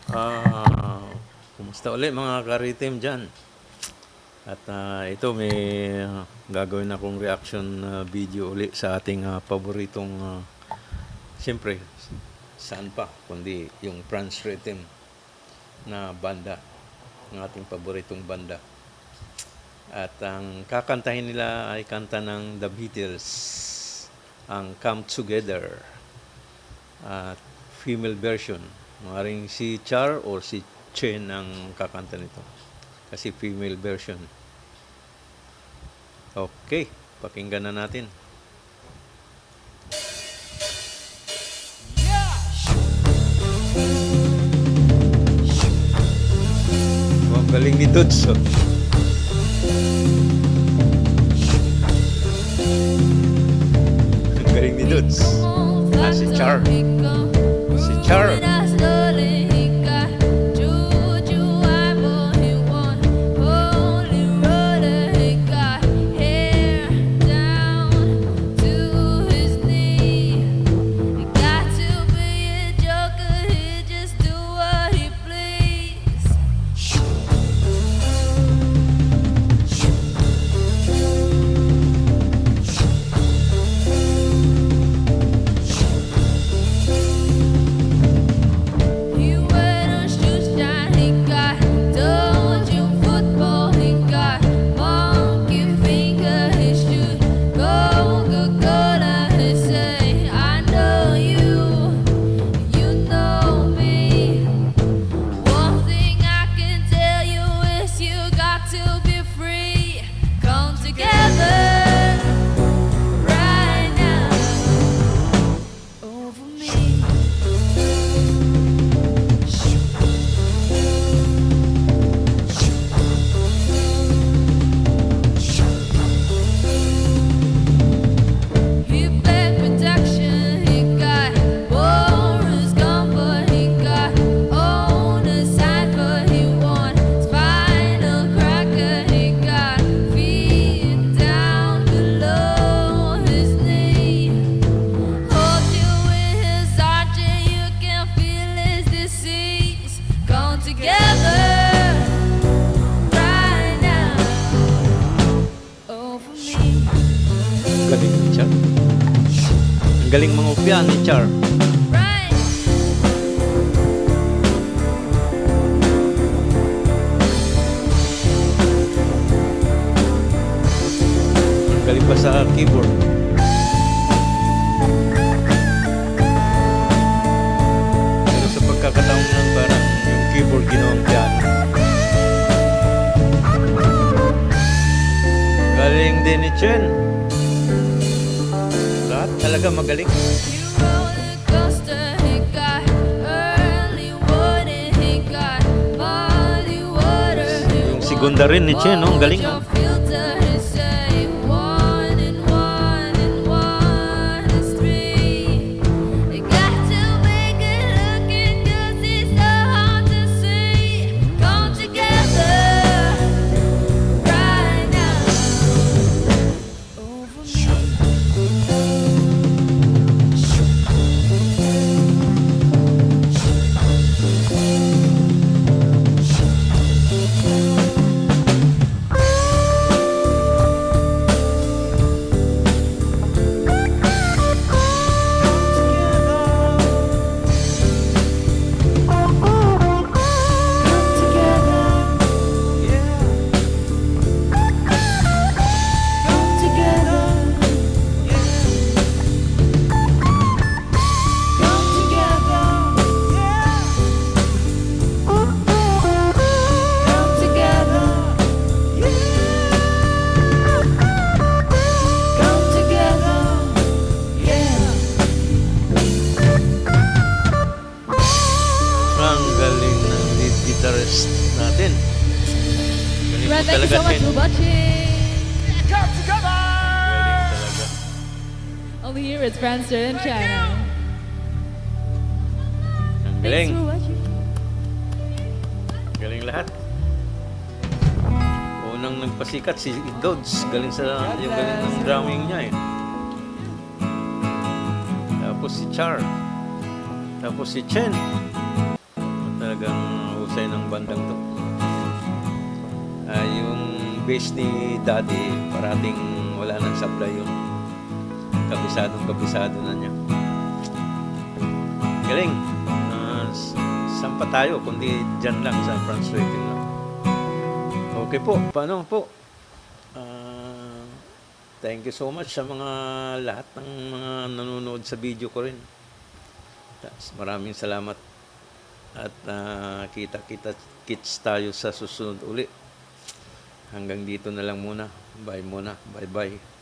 Ah, kumusta ulit mga karitim dyan? At ito may gagawin akong reaction video ulit sa ating paboritong, siyempre, saan pa, kundi yung Franz Rhythm na banda, ng ating paboritong banda. At ang kakantahin nila ay kanta ng The Beatles, ang Come Together, at female version. Maaaring si Char or si Chen ang kakanta nito. Kasi female version. Okay, pakinggan na natin. Oh, ang galing ni Dudes. Oh. Ang galing ni Dudes. Si Char. Si Char. Galing ni Char. Ang galing mangupya ni Char. Ang galing pa sa keyboard. Pero sa pagkakataon lang parang yung keyboard ginawang piano. Galing din ni Chen. Lahat talaga magaling. Yung segunda rin ni Chen, no? Ang galing, no? Natin. Well, thank you so much for watching. Come together! Galing talaga. Over here, it's Friendster in China. Ang Thanks galing. for watching. Galing lahat. Unang nagpasikat si Dodds. Galing sa yung galing ng drumming niya eh. Tapos si Char. Tapos si Chen. Talagang sa'yo ng bandang to. Yung base ni Daddy, parating wala nang supply yun. Kabisado na niya. Galing. Saan pa tayo? Kundi dyan lang sa France rating lang. Okay po. Paano po? Thank you so much sa mga lahat ng mga nanonood sa video ko rin. Maraming salamat. At kita-kits tayo sa susunod uli. Hanggang dito na lang muna. Bye muna. Bye-bye.